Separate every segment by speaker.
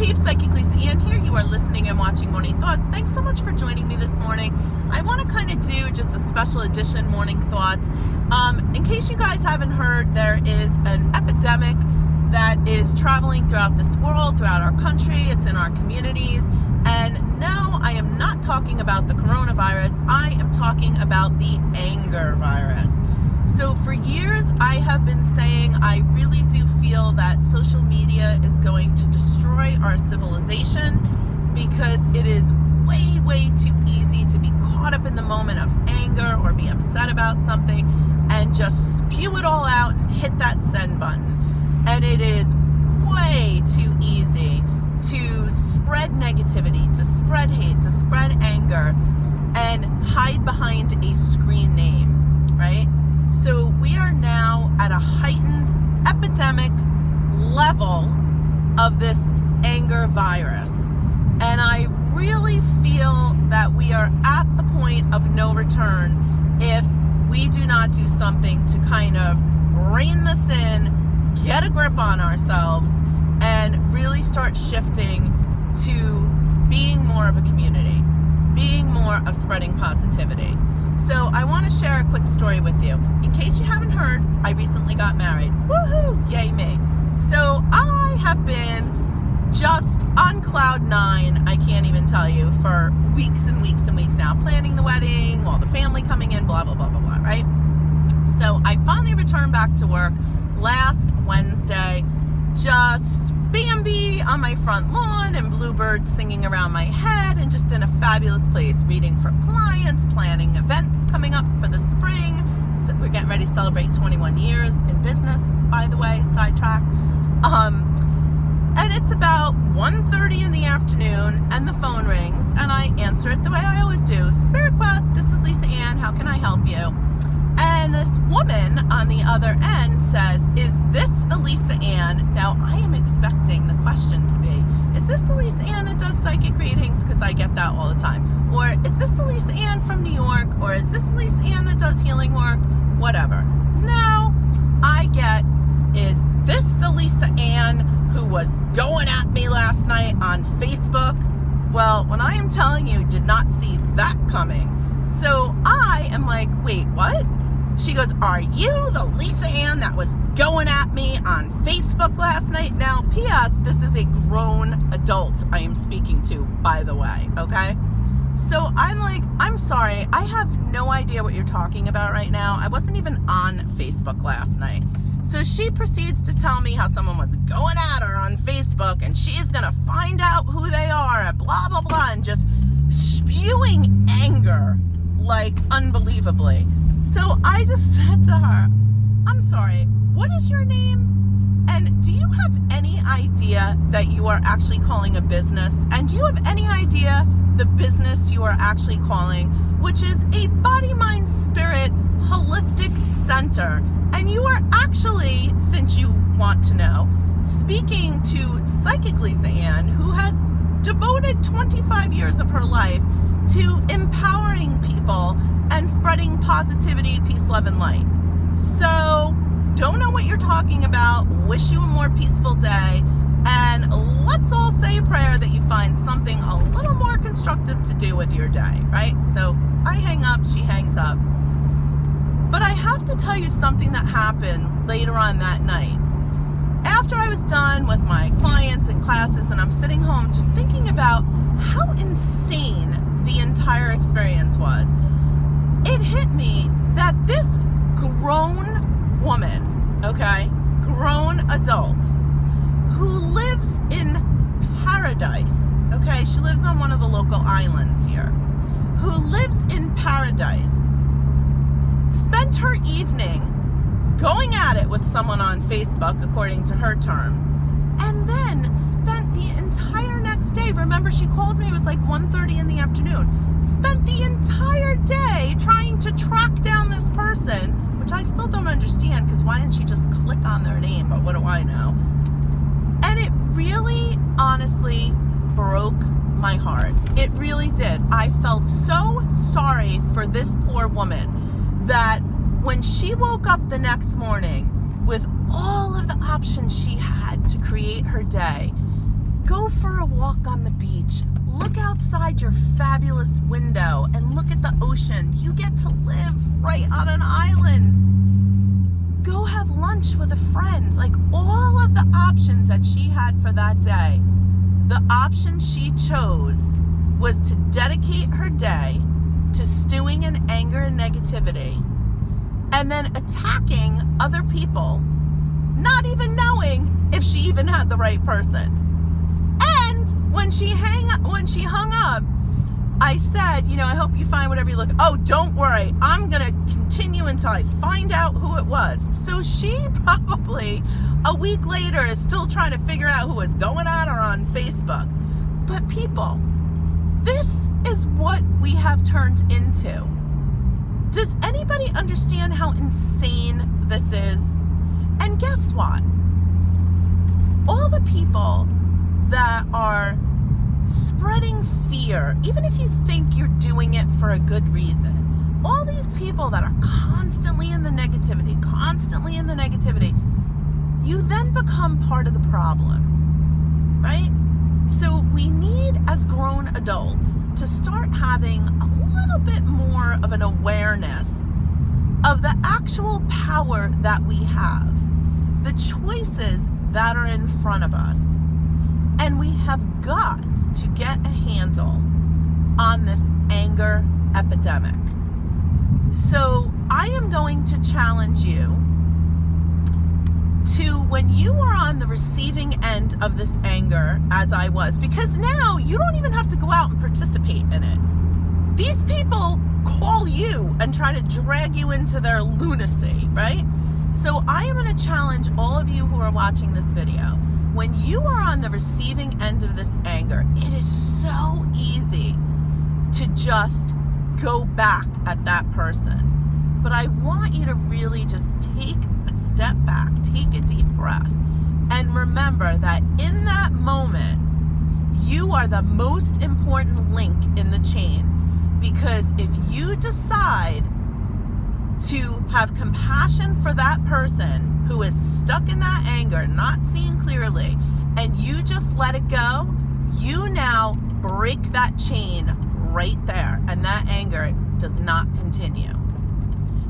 Speaker 1: peeps? Psychic Lisa Ann here. You are listening and watching Morning Thoughts. Thanks so much for joining me this morning. I want to kind of do just a special edition Morning Thoughts. In case you guys haven't heard, there is an epidemic that is traveling throughout this world, throughout our country. It's in our communities. And no, I am not talking about the coronavirus. I am talking about the anger virus. So for years, I have been saying I really do feel that social media is going to destroy our civilization because it is way, way too easy to be caught up in the moment of anger or be upset about something and just spew it all out and hit that send button. And it is way too easy to spread negativity, to spread hate, to spread anger, and hide behind a screen name, right? So we are now at a heightened epidemic level of this anger virus. And I really feel that we are at the point of no return if we do not do something to kind of rein this in, get a grip on ourselves, and really start shifting to being more of a community, being more of spreading positivity. So I want to share a quick story with you. In case you haven't heard, I recently got married. Woohoo! Yay me. So I have been just on cloud nine, I can't even tell you, for weeks and weeks and weeks now, planning the wedding, all the family coming in, blah, blah, blah, blah, blah, right? So I finally returned back to work last Wednesday, just Bambi on my front lawn and bluebirds singing around my head, and just in a fabulous place, reading for clients, planning events coming up for the spring. So we're getting ready to celebrate 21 years in business, by the way, sidetrack. And it's about 1:30 in the afternoon and the phone rings and I answer it the way I always do. Spirit Quest, this is Lisa Ann, how can I help you? And this woman on the other end says, is this the Lisa Ann? Now, I am expecting the question to be, is this the Lisa Ann that does psychic readings? Because I get that all the time. Or is this the Lisa Ann from New York? Or is this the Lisa Ann that does healing work? Whatever. No, I get, is this the Lisa Ann who was going at me last night on Facebook? Well, when I am telling you, did not see that coming. So I am like, wait, what? She goes, are you the Lisa Ann that was going at me on Facebook last night? Now, P.S., this is a grown adult I am speaking to, by the way, okay? So I'm like, I'm sorry, I have no idea what you're talking about right now. I wasn't even on Facebook last night. So she proceeds to tell me how someone was going at her on Facebook and she's going to find out who they are and blah, blah, blah, and just spewing anger like unbelievably. So I just said to her, I'm sorry, what is your name? And do you have any idea that you are actually calling a business? And do you have any idea the business you are actually calling, which is a body, mind, spirit, holistic center? And you are actually, since you want to know, speaking to Psychic Lisa Ann, who has devoted 25 years of her life to empowering people and spreading positivity, peace, love, and light. So, don't know what you're talking about. Wish you a more peaceful day. And let's all say a prayer that you find something a little more constructive to do with your day, right? So, I hang up, she hangs up. But I have to tell you something that happened later on that night. After I was done with my clients and classes, and I'm sitting home just thinking about how insane the entire experience was, it hit me that this grown woman, okay, grown adult, who lives in paradise, okay, she lives on one of the local islands here, who lives in paradise, spent her evening going at it with someone on Facebook, according to her terms, and then spent the entire next day, remember she called me, it was like 1:30 in the afternoon, spent the entire day trying to track down this person, which I still don't understand, because why didn't she just click on their name, but what do I know? And it really, honestly, broke my heart. It really did. I felt so sorry for this poor woman that when she woke up the next morning with all of the options she had to create her day, Go for a walk on the beach. Look outside your fabulous window and look at the ocean. You get to live right on an island. Go have lunch with a friend. Like, all of the options that she had for that day, the option she chose was to dedicate her day to stewing in anger and negativity, and then attacking other people, not even knowing if she even had the right person. And when she hung up, I said, I hope you find whatever you look. Oh, don't worry. I'm going to continue until I find out who it was. So she probably a week later is still trying to figure out who was going on or on Facebook. But people, this is what we have turned into. Does anybody understand how insane this is? And guess what? All the people that are spreading fear, even if you think you're doing it for a good reason, all these people that are constantly in the negativity, you then become part of the problem, right? So we need, as grown adults, to start having a little bit more of an awareness of the actual power that we have, the choices that are in front of us. And we have got to get a handle on this anger epidemic. So I am going to challenge you to, when you are on the receiving end of this anger, as I was, because now you don't even have to go out and participate in it. These people call you and try to drag you into their lunacy, right? So I am going to challenge all of you who are watching this video. When you are on the receiving end of this anger, it is so easy to just go back at that person. But I want you to really just take a step back, take a deep breath, and remember that in that moment, you are the most important link in the chain. Because if you decide to have compassion for that person who is stuck in that anger, not seeing clearly, and you just let it go, you now break that chain right there, and that anger does not continue.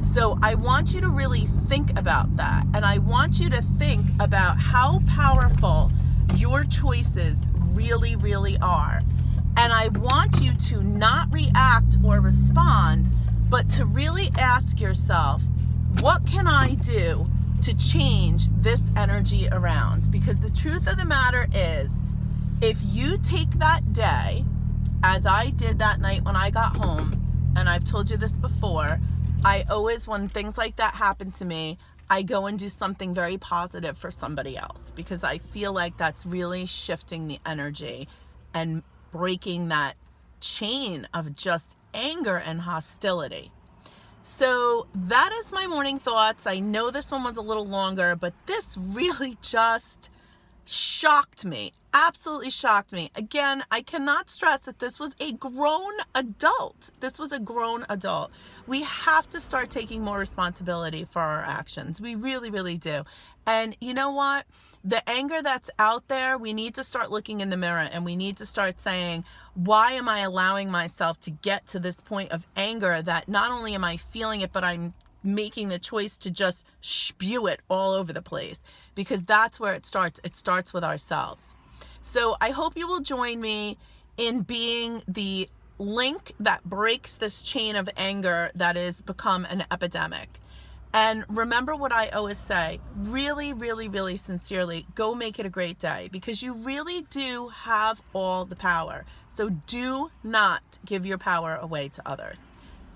Speaker 1: So I want you to really think about that, and I want you to think about how powerful your choices really, really are. And I want you to not react or respond, but to really ask yourself, what can I do to change this energy around? Because the truth of the matter is, if you take that day, as I did that night when I got home, and I've told you this before, I always, when things like that happen to me, I go and do something very positive for somebody else, because I feel like that's really shifting the energy and breaking that chain of just anger and hostility. So that is my morning thoughts. I know this one was a little longer, but this really just shocked me, absolutely shocked me. Again, I cannot stress that this was a grown adult. This was a grown adult. We have to start taking more responsibility for our actions. We really, really do. And you know what? The anger that's out there, we need to start looking in the mirror, and we need to start saying, why am I allowing myself to get to this point of anger that not only am I feeling it, but I'm making the choice to just spew it all over the place? Because that's where it starts. It starts with ourselves. So I hope you will join me in being the link that breaks this chain of anger that has become an epidemic. And remember what I always say, really, really, really sincerely, go make it a great day, because you really do have all the power. So do not give your power away to others.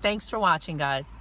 Speaker 1: Thanks for watching, guys.